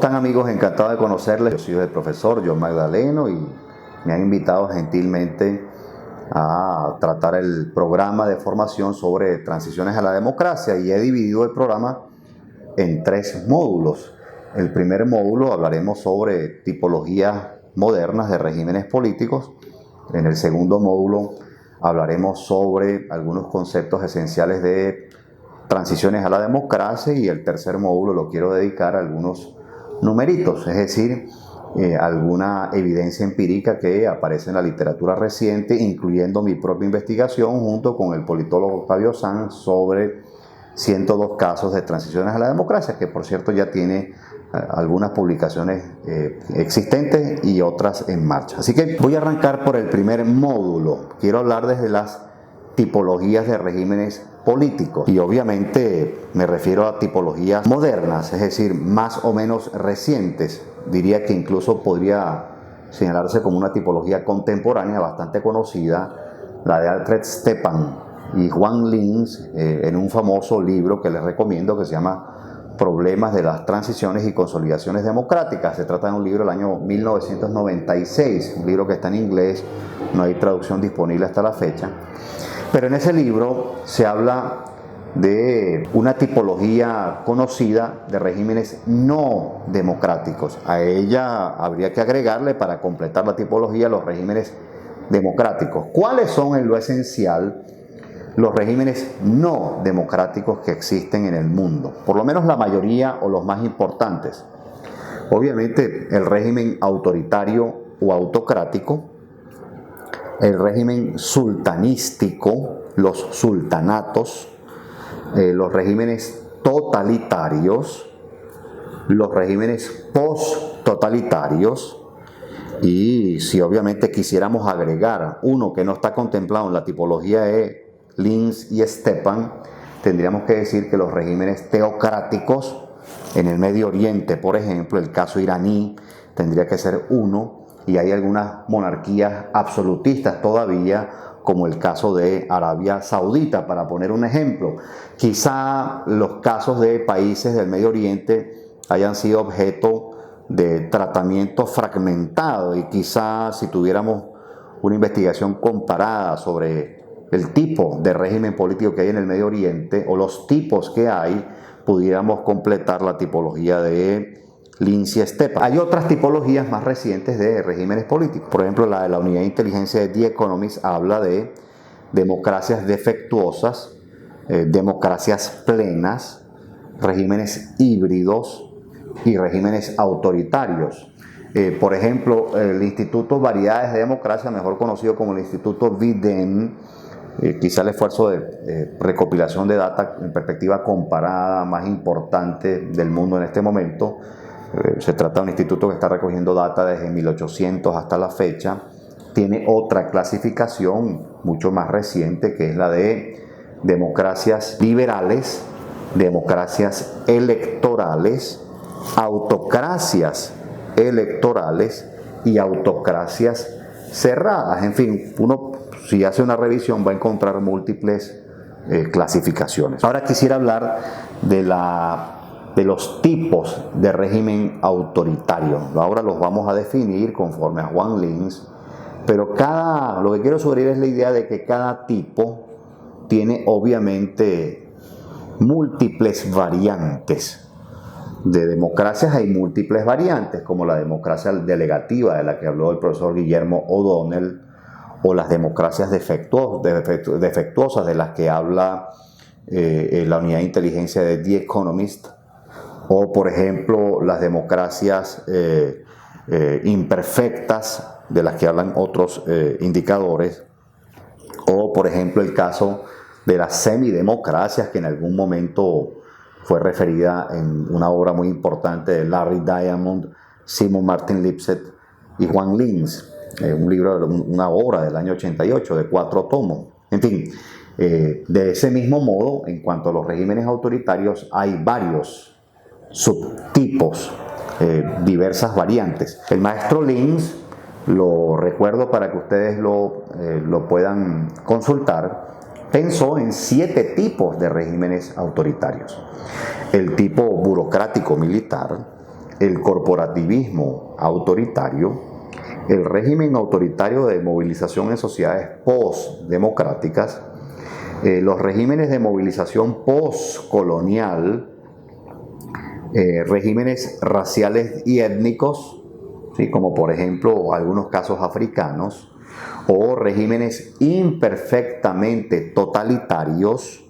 están, amigos? Encantado de conocerles. Yo soy el profesor John Magdaleno y me han invitado gentilmente a tratar el programa de formación sobre transiciones a la democracia, y he dividido el programa en 3 módulos. El primer módulo hablaremos sobre tipologías modernas de regímenes políticos. En el segundo módulo hablaremos sobre algunos conceptos esenciales de transiciones a la democracia, y el tercer módulo lo quiero dedicar a algunos numeritos, es decir, alguna evidencia empírica que aparece en la literatura reciente, incluyendo mi propia investigación junto con el politólogo Octavio Sanz sobre 102 casos de transiciones a la democracia, que por cierto ya tiene algunas publicaciones existentes y otras en marcha. Así que voy a arrancar por el primer módulo. Quiero hablar desde las tipologías de regímenes políticos, y obviamente me refiero a tipologías modernas, es decir, más o menos recientes. Diría que incluso podría señalarse como una tipología contemporánea bastante conocida, la de Alfred Stepan y Juan Linz, en un famoso libro que les recomiendo que se llama Problemas de las transiciones y consolidaciones democráticas. Se trata de un libro del año 1996, un libro que está en inglés, no hay traducción disponible hasta la fecha. Pero en ese libro se habla de una tipología conocida de regímenes no democráticos. A ella habría que agregarle, para completar la tipología, los regímenes democráticos. ¿Cuáles son, en lo esencial, los regímenes no democráticos que existen en el mundo? Por lo menos la mayoría o los más importantes. Obviamente el régimen autoritario o autocrático, el régimen sultanístico, los sultanatos, los regímenes totalitarios, los regímenes post-totalitarios, y si obviamente quisiéramos agregar uno que no está contemplado en la tipología de Linz y Stepan, tendríamos que decir que los regímenes teocráticos en el Medio Oriente, por ejemplo, el caso iraní tendría que ser uno, y hay algunas monarquías absolutistas todavía, como el caso de Arabia Saudita, para poner un ejemplo. Quizá los casos de países del Medio Oriente hayan sido objeto de tratamiento fragmentado, y quizá si tuviéramos una investigación comparada sobre el tipo de régimen político que hay en el Medio Oriente, o los tipos que hay, pudiéramos completar la tipología de Linz y Stepan. Hay otras tipologías más recientes de regímenes políticos. Por ejemplo, la de la unidad de inteligencia de The Economist habla de democracias defectuosas, democracias plenas, regímenes híbridos y regímenes autoritarios. Por ejemplo, el Instituto Variedades de Democracia, mejor conocido como el Instituto VIDEM, quizá el esfuerzo de recopilación de data en perspectiva comparada más importante del mundo en este momento. Se trata de un instituto que está recogiendo data desde 1800 hasta la fecha. Tiene otra clasificación mucho más reciente, que es la de democracias liberales, democracias electorales, autocracias electorales y autocracias cerradas. En fin, uno, si hace una revisión, va a encontrar múltiples clasificaciones. Ahora quisiera hablar de los tipos de régimen autoritario. Ahora los vamos a definir conforme a Juan Linz, pero lo que quiero sugerir es la idea de que cada tipo tiene obviamente múltiples variantes. De democracias hay múltiples variantes, como la democracia delegativa, de la que habló el profesor Guillermo O'Donnell, o las democracias defectuosas, de las que habla la unidad de inteligencia de The Economist, o por ejemplo las democracias imperfectas, de las que hablan otros indicadores, o por ejemplo el caso de las semidemocracias, que en algún momento fue referida en una obra muy importante de Larry Diamond, Simon Martin Lipset y Juan Linz, una obra del año 88 de 4 tomos. En fin, de ese mismo modo, en cuanto a los regímenes autoritarios, hay varios subtipos, diversas variantes. El maestro Linz, lo recuerdo para que ustedes lo puedan consultar, pensó en 7 tipos de regímenes autoritarios: el tipo burocrático militar, el corporativismo autoritario, el régimen autoritario de movilización en sociedades postdemocráticas, los regímenes de movilización postcolonial, regímenes raciales y étnicos, ¿sí? Como por ejemplo algunos casos africanos, o regímenes imperfectamente totalitarios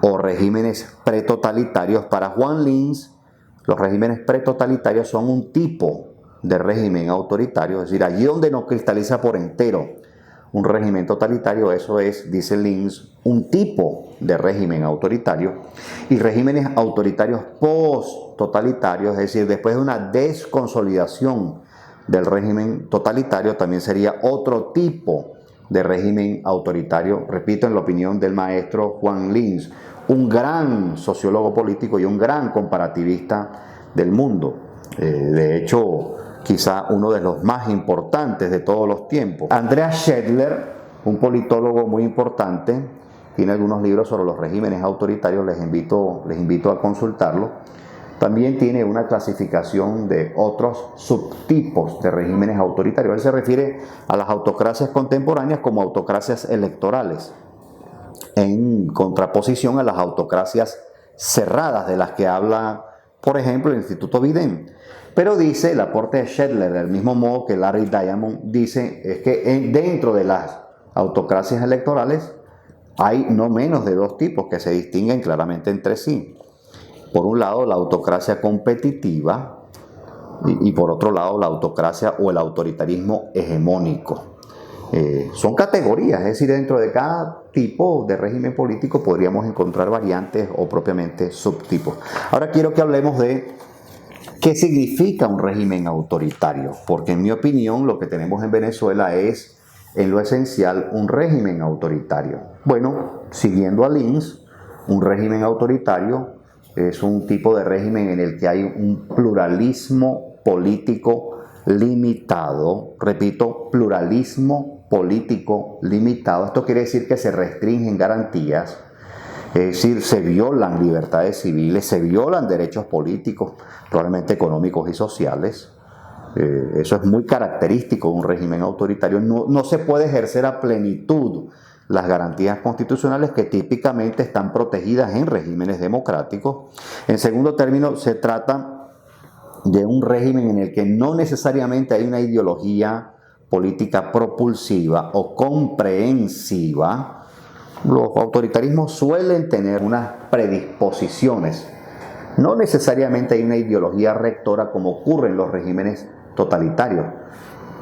o regímenes pretotalitarios. Para Juan Linz, los regímenes pretotalitarios son un tipo de régimen autoritario, es decir, allí donde no cristaliza por entero un régimen totalitario, eso es, dice Linz, un tipo de régimen autoritario. Y regímenes autoritarios post-totalitarios, es decir, después de una desconsolidación del régimen totalitario, también sería otro tipo de régimen autoritario, repito, en la opinión del maestro Juan Linz, un gran sociólogo político y un gran comparativista del mundo. De hecho, quizá uno de los más importantes de todos los tiempos. Andreas Schedler, un politólogo muy importante, tiene algunos libros sobre los regímenes autoritarios, les invito a consultarlo. También tiene una clasificación de otros subtipos de regímenes autoritarios. Él se refiere a las autocracias contemporáneas como autocracias electorales, en contraposición a las autocracias cerradas de las que habla, por ejemplo, el Instituto Biden. Pero dice el aporte de Schedler, del mismo modo que Larry Diamond dice, es que dentro de las autocracias electorales hay no menos de dos tipos que se distinguen claramente entre sí. Por un lado, la autocracia competitiva y por otro lado, la autocracia o el autoritarismo hegemónico. Son categorías, es decir, dentro de cada tipo de régimen político podríamos encontrar variantes o propiamente subtipos. Ahora quiero que hablemos de qué significa un régimen autoritario, porque en mi opinión lo que tenemos en Venezuela es, en lo esencial, un régimen autoritario. Bueno, siguiendo a Linz, un régimen autoritario es un tipo de régimen en el que hay un pluralismo político limitado. Repito, pluralismo político limitado. Esto quiere decir que se restringen garantías, es decir, se violan libertades civiles, se violan derechos políticos, probablemente económicos y sociales. Eso es muy característico de un régimen autoritario. No se puede ejercer a plenitud las garantías constitucionales que típicamente están protegidas en regímenes democráticos. En segundo término, se trata de un régimen en el que no necesariamente hay una ideología política propulsiva o comprehensiva. Los autoritarismos suelen tener unas predisposiciones. No necesariamente hay una ideología rectora como ocurre en los regímenes totalitarios,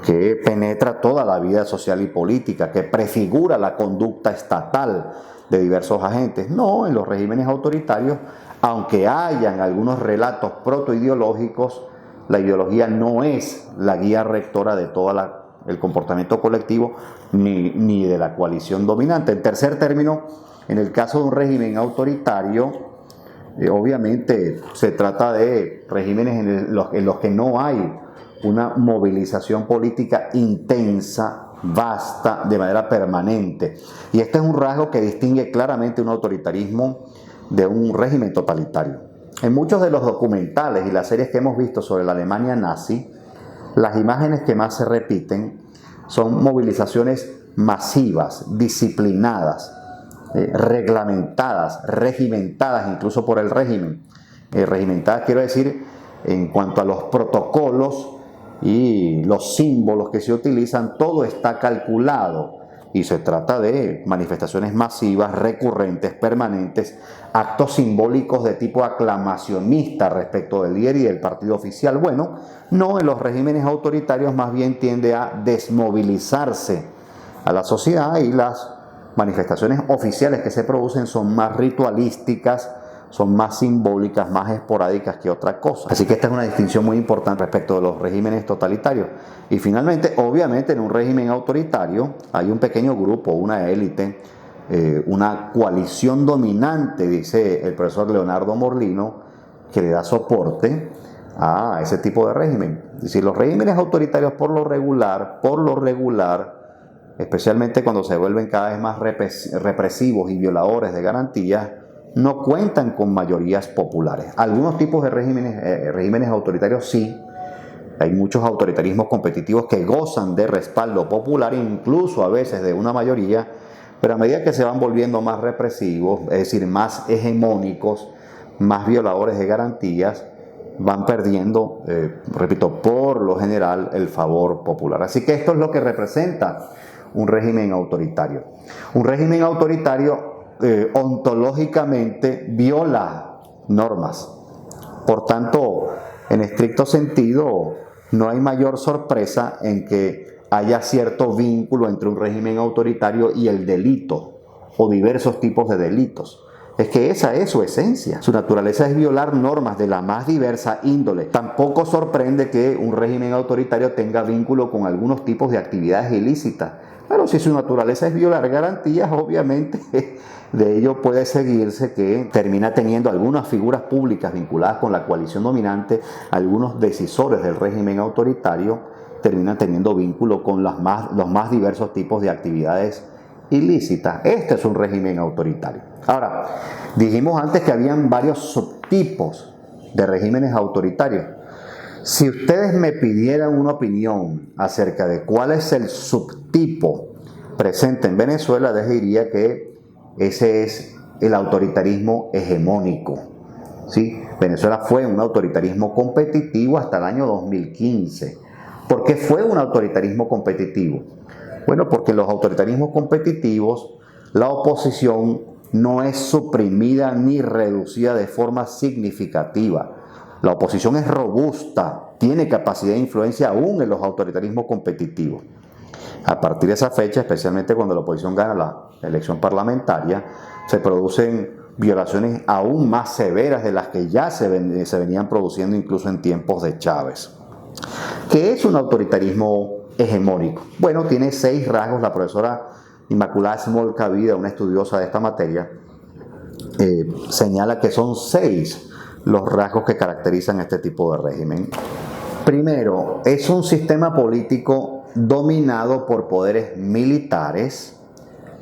que penetra toda la vida social y política, que prefigura la conducta estatal de diversos agentes. No, en los regímenes autoritarios, aunque hayan algunos relatos protoideológicos, la ideología no es la guía rectora de todo el comportamiento colectivo ni de la coalición dominante. En tercer término, en el caso de un régimen autoritario, obviamente se trata de regímenes en los que no hay una movilización política intensa, vasta, de manera permanente. Y este es un rasgo que distingue claramente un autoritarismo de un régimen totalitario. En muchos de los documentales y las series que hemos visto sobre la Alemania nazi, las imágenes que más se repiten son movilizaciones masivas, disciplinadas, reglamentadas, regimentadas incluso por el régimen. Regimentadas quiero decir en cuanto a los protocolos y los símbolos que se utilizan, todo está calculado y se trata de manifestaciones masivas, recurrentes, permanentes, actos simbólicos de tipo aclamacionista respecto del líder y del partido oficial. Bueno, no, en los regímenes autoritarios más bien tiende a desmovilizarse a la sociedad y las manifestaciones oficiales que se producen son más ritualísticas, son más simbólicas, más esporádicas que otra cosa. Así que esta es una distinción muy importante respecto de los regímenes totalitarios. Y finalmente, obviamente en un régimen autoritario hay un pequeño grupo, una élite, una coalición dominante, dice el profesor Leonardo Morlino, que le da soporte a ese tipo de régimen. Es decir, los regímenes autoritarios por lo regular, especialmente cuando se vuelven cada vez más represivos y violadores de garantías, no cuentan con mayorías populares. Algunos tipos de regímenes autoritarios sí. Hay muchos autoritarismos competitivos que gozan de respaldo popular, incluso a veces de una mayoría, pero a medida que se van volviendo más represivos, es decir, más hegemónicos, más violadores de garantías, van perdiendo, repito, por lo general el favor popular. Así que esto es lo que representa un régimen autoritario. Un régimen autoritario ontológicamente viola normas. Por tanto, en estricto sentido, no hay mayor sorpresa en que haya cierto vínculo entre un régimen autoritario y el delito o diversos tipos de delitos. Es que esa es su esencia. Su naturaleza es violar normas de la más diversa índole. Tampoco sorprende que un régimen autoritario tenga vínculo con algunos tipos de actividades ilícitas. Pero si su naturaleza es violar garantías, obviamente de ello puede seguirse que termina teniendo algunas figuras públicas vinculadas con la coalición dominante, algunos decisores del régimen autoritario terminan teniendo vínculo con los más diversos tipos de actividades ilícitas. Este es un régimen autoritario. Ahora, dijimos antes que habían varios subtipos de regímenes autoritarios. Si ustedes me pidieran una opinión acerca de cuál es el subtipo presente en Venezuela, les diría que ese es el autoritarismo hegemónico. ¿Sí? Venezuela fue un autoritarismo competitivo hasta el año 2015. ¿Por qué fue un autoritarismo competitivo? Bueno, porque en los autoritarismos competitivos la oposición no es suprimida ni reducida de forma significativa. La oposición es robusta, tiene capacidad de influencia aún en los autoritarismos competitivos. A partir de esa fecha, especialmente cuando la oposición gana la elección parlamentaria, se producen violaciones aún más severas de las que ya se venían produciendo incluso en tiempos de Chávez. ¿Qué es un autoritarismo hegemónico? Bueno, tiene 6 rasgos. La profesora Inmaculada Smolka Vida, una estudiosa de esta materia, señala que son 6 los rasgos que caracterizan este tipo de régimen. Primero, es un sistema político dominado por poderes militares,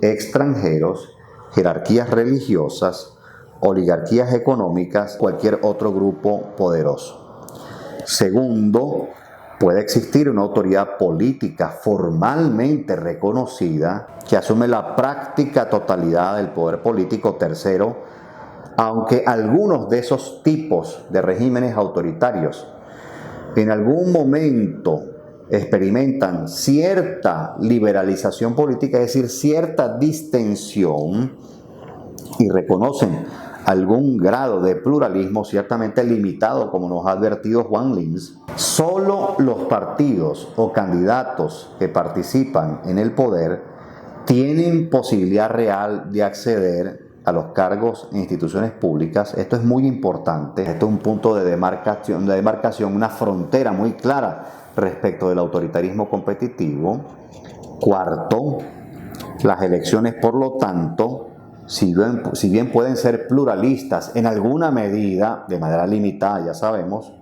extranjeros, jerarquías religiosas, oligarquías económicas, cualquier otro grupo poderoso. Segundo, puede existir una autoridad política formalmente reconocida que asume la práctica totalidad del poder político. Tercero, aunque algunos de esos tipos de regímenes autoritarios en algún momento experimentan cierta liberalización política, es decir, cierta distensión, y reconocen algún grado de pluralismo ciertamente limitado, como nos ha advertido Juan Linz, solo los partidos o candidatos que participan en el poder tienen posibilidad real de acceder a los cargos en instituciones públicas. Esto es muy importante. Esto es un punto de demarcación, una frontera muy clara respecto del autoritarismo competitivo. Cuarto, las elecciones, por lo tanto, si bien pueden ser pluralistas en alguna medida, de manera limitada, ya sabemos,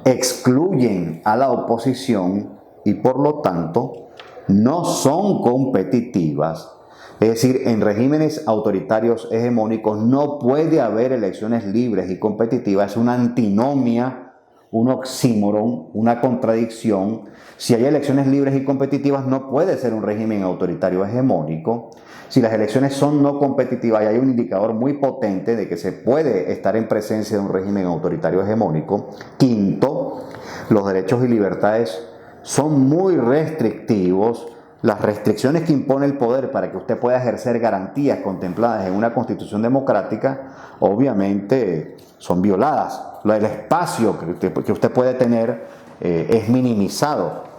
excluyen a la oposición y por lo tanto no son competitivas. Es decir, en regímenes autoritarios hegemónicos no puede haber elecciones libres y competitivas. Es una antinomia, un oxímoron, una contradicción. Si hay elecciones libres y competitivas, no puede ser un régimen autoritario hegemónico. Si las elecciones son no competitivas, y hay un indicador muy potente de que se puede estar en presencia de un régimen autoritario hegemónico. Quinto, los derechos y libertades son muy restrictivos. Las restricciones que impone el poder para que usted pueda ejercer garantías contempladas en una constitución democrática, obviamente son violadas. El espacio que usted puede tener es minimizado.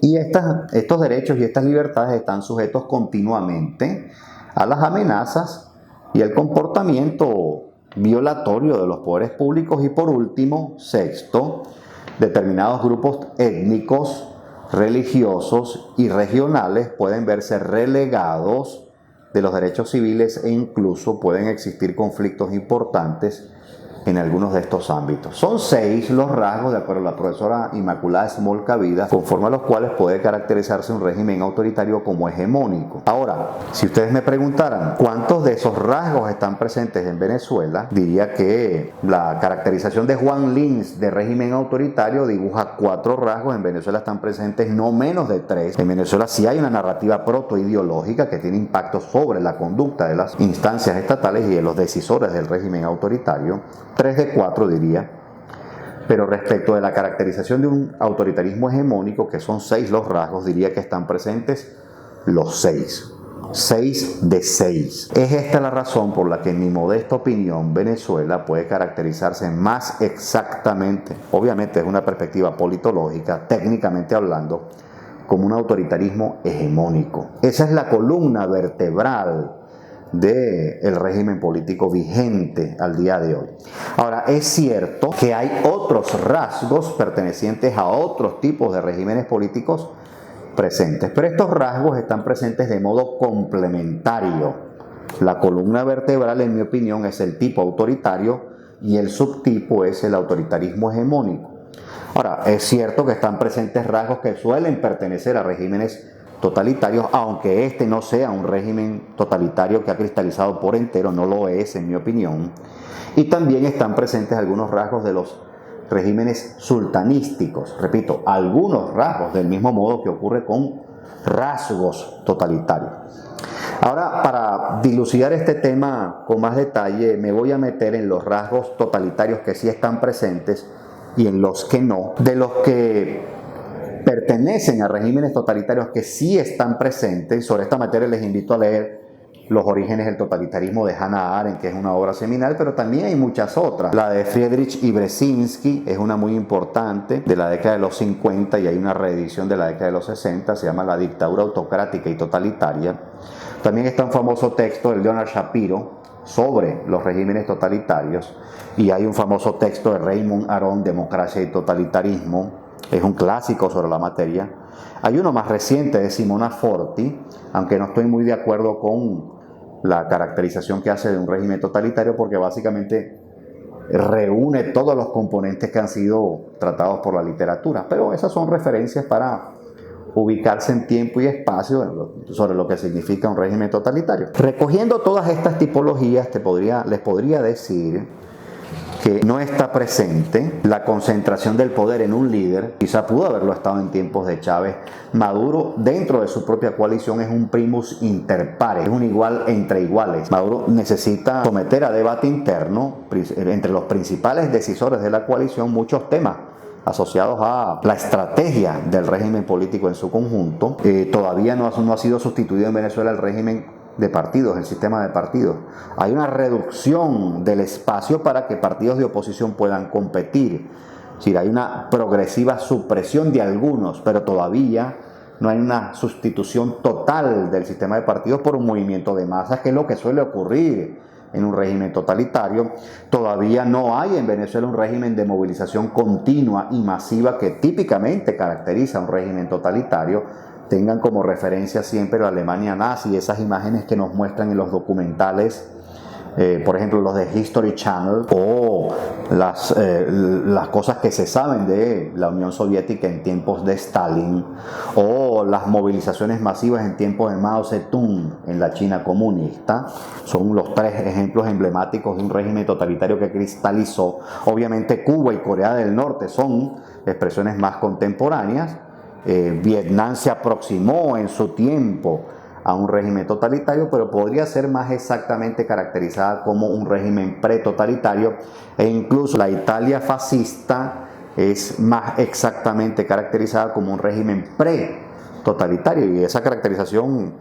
Y estos derechos y estas libertades están sujetos continuamente a las amenazas y el comportamiento violatorio de los poderes públicos. Y por último, sexto, determinados grupos étnicos, religiosos y regionales pueden verse relegados de los derechos civiles e incluso pueden existir conflictos importantes en algunos de estos ámbitos. Son 6 los rasgos, de acuerdo a la profesora Inmaculada Smolka Vida, conforme a los cuales puede caracterizarse un régimen autoritario como hegemónico. Ahora, si ustedes me preguntaran cuántos de esos rasgos están presentes en Venezuela, diría que la caracterización de Juan Lins de régimen autoritario dibuja 4 rasgos. En Venezuela están presentes no menos de 3. En Venezuela sí hay una narrativa protoideológica que tiene impacto sobre la conducta de las instancias estatales y de los decisores del régimen autoritario. 3 de 4 diría. Pero respecto de la caracterización de un autoritarismo hegemónico, que son 6 los rasgos, diría que están presentes los 6. 6 de 6. Es esta la razón por la que en mi modesta opinión Venezuela puede caracterizarse más exactamente, obviamente es una perspectiva politológica, técnicamente hablando, como un autoritarismo hegemónico. Esa es la columna vertebral del régimen político vigente al día de hoy. Ahora, es cierto que hay otros rasgos pertenecientes a otros tipos de regímenes políticos presentes, pero estos rasgos están presentes de modo complementario. La columna vertebral, en mi opinión, es el tipo autoritario y el subtipo es el autoritarismo hegemónico. Ahora, es cierto que están presentes rasgos que suelen pertenecer a regímenes totalitarios, aunque este no sea un régimen totalitario que ha cristalizado por entero, no lo es en mi opinión. Y también están presentes algunos rasgos de los regímenes sultanísticos, repito, algunos rasgos, del mismo modo que ocurre con rasgos totalitarios. Ahora, para dilucidar este tema con más detalle, me voy a meter en los rasgos totalitarios que sí están presentes y en los que no. De los que pertenecen a regímenes totalitarios que sí están presentes, sobre esta materia les invito a leer Los orígenes del totalitarismo de Hannah Arendt, que es una obra seminal, pero también hay muchas otras. La de Friedrich y Brzezinski es una muy importante, de la década de los 50, y hay una reedición de la década de los 60, se llama La dictadura autocrática y totalitaria. También está un famoso texto de Leonard Shapiro sobre los regímenes totalitarios, y hay un famoso texto de Raymond Aron, Democracia y totalitarismo. Es un clásico sobre la materia. Hay uno más reciente de Simona Forti, aunque no estoy muy de acuerdo con la caracterización que hace de un régimen totalitario, porque básicamente reúne todos los componentes que han sido tratados por la literatura. Pero esas son referencias para ubicarse en tiempo y espacio sobre lo que significa un régimen totalitario. Recogiendo todas estas tipologías, les podría decir que no está presente la concentración del poder en un líder. Quizá pudo haberlo estado en tiempos de Chávez. Maduro, dentro de su propia coalición, es un primus inter pares, es un igual entre iguales. Maduro necesita someter a debate interno entre los principales decisores de la coalición muchos temas asociados a la estrategia del régimen político en su conjunto. Todavía no ha sido sustituido en Venezuela el régimen de partidos, el sistema de partidos. Hay una reducción del espacio para que partidos de oposición puedan competir. Es decir, hay una progresiva supresión de algunos, pero todavía no hay una sustitución total del sistema de partidos por un movimiento de masas, que es lo que suele ocurrir en un régimen totalitario. Todavía no hay en Venezuela un régimen de movilización continua y masiva que típicamente caracteriza a un régimen totalitario. Tengan como referencia siempre la Alemania nazi, esas imágenes que nos muestran en los documentales, por ejemplo los de History Channel, o las cosas que se saben de la Unión Soviética en tiempos de Stalin, o las movilizaciones masivas en tiempos de Mao Zedong en la China comunista. Son los 3 ejemplos emblemáticos de un régimen totalitario que cristalizó. Obviamente Cuba y Corea del Norte son expresiones más contemporáneas. Vietnam se aproximó en su tiempo a un régimen totalitario, pero podría ser más exactamente caracterizada como un régimen pretotalitario, e incluso la Italia fascista es más exactamente caracterizada como un régimen pretotalitario, y esa caracterización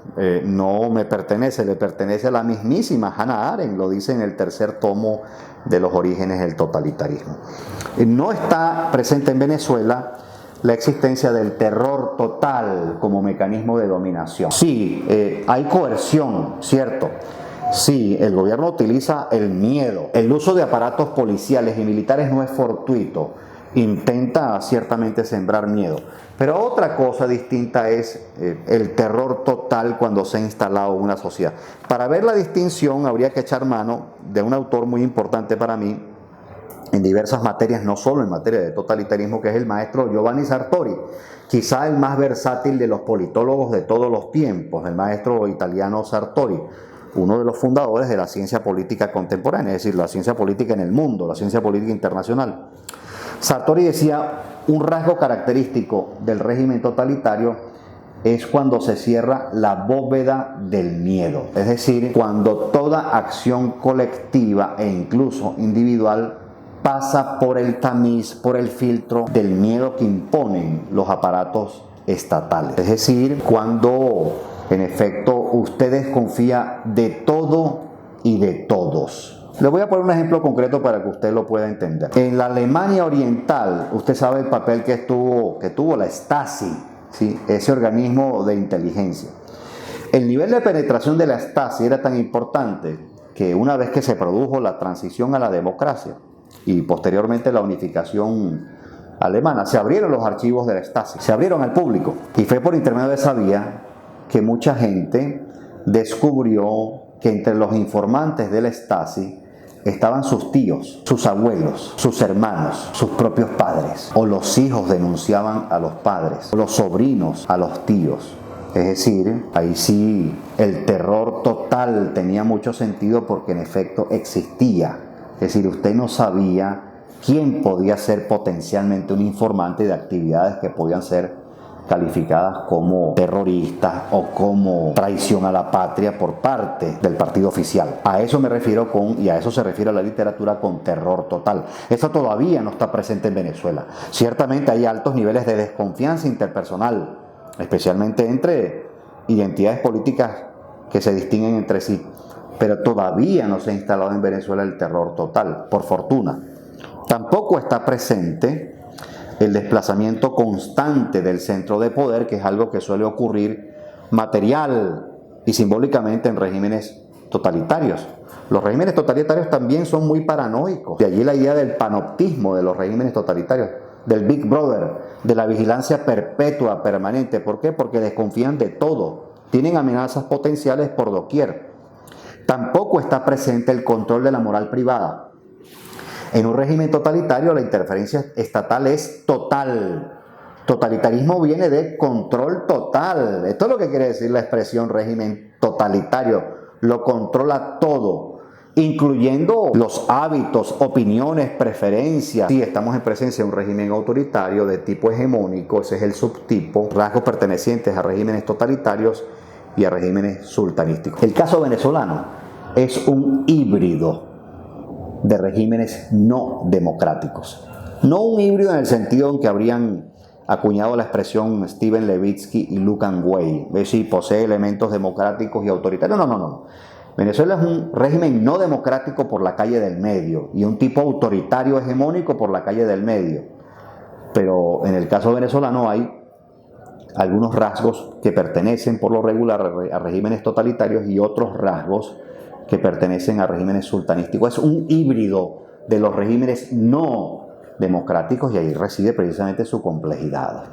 no me pertenece, le pertenece a la mismísima Hannah Arendt, lo dice en el 3er tomo de Los orígenes del totalitarismo. No está presente en Venezuela la existencia del terror total como mecanismo de dominación. Sí, hay coerción, cierto. Sí, el gobierno utiliza el miedo. El uso de aparatos policiales y militares no es fortuito. Intenta ciertamente sembrar miedo. Pero otra cosa distinta es el terror total cuando se ha instalado una sociedad. Para ver la distinción habría que echar mano de un autor muy importante para mí, en diversas materias, no solo en materia de totalitarismo, que es el maestro Giovanni Sartori, quizá el más versátil de los politólogos de todos los tiempos, el maestro italiano Sartori, uno de los fundadores de la ciencia política contemporánea, es decir, la ciencia política en el mundo, la ciencia política internacional. Sartori decía, un rasgo característico del régimen totalitario es cuando se cierra la bóveda del miedo, es decir, cuando toda acción colectiva e incluso individual pasa por el tamiz, por el filtro del miedo que imponen los aparatos estatales. Es decir, cuando en efecto usted desconfía de todo y de todos. Le voy a poner un ejemplo concreto para que usted lo pueda entender. En la Alemania Oriental, usted sabe el papel que tuvo la Stasi, ¿sí? Ese organismo de inteligencia. El nivel de penetración de la Stasi era tan importante que una vez que se produjo la transición a la democracia y posteriormente la unificación alemana, se abrieron los archivos de la Stasi, se abrieron al público, y fue por intermedio de esa vía que mucha gente descubrió que entre los informantes de la Stasi estaban sus tíos, sus abuelos, sus hermanos, sus propios padres, o los hijos denunciaban a los padres, o los sobrinos a los tíos. Es decir, ahí sí el terror total tenía mucho sentido porque en efecto existía. Es decir, usted no sabía quién podía ser potencialmente un informante de actividades que podían ser calificadas como terroristas o como traición a la patria por parte del partido oficial. A eso me refiero y a eso se refiere a la literatura con terror total. Eso todavía no está presente en Venezuela. Ciertamente hay altos niveles de desconfianza interpersonal, especialmente entre identidades políticas que se distinguen entre sí, pero todavía no se ha instalado en Venezuela el terror total, por fortuna. Tampoco está presente el desplazamiento constante del centro de poder, que es algo que suele ocurrir material y simbólicamente en regímenes totalitarios. Los regímenes totalitarios también son muy paranoicos. De allí la idea del panoptismo de los regímenes totalitarios, del Big Brother, de la vigilancia perpetua, permanente. ¿Por qué? Porque desconfían de todo. Tienen amenazas potenciales por doquier. Tampoco está presente el control de la moral privada. En un régimen totalitario la interferencia estatal es total. Totalitarismo viene de control total. Esto es lo que quiere decir la expresión régimen totalitario. Lo controla todo, incluyendo los hábitos, opiniones, preferencias. Sí, estamos en presencia de un régimen autoritario de tipo hegemónico, ese es el subtipo, rasgos pertenecientes a regímenes totalitarios y a regímenes sultanísticos. El caso venezolano es un híbrido de regímenes no democráticos. No un híbrido en el sentido en que habrían acuñado la expresión Steven Levitsky y Lucan Way, es decir, posee elementos democráticos y autoritarios. No. Venezuela es un régimen no democrático por la calle del medio y un tipo autoritario hegemónico por la calle del medio. Pero en el caso venezolano hay algunos rasgos que pertenecen por lo regular a regímenes totalitarios y otros rasgos que pertenecen a regímenes sultanísticos. Es un híbrido de los regímenes no democráticos y ahí reside precisamente su complejidad.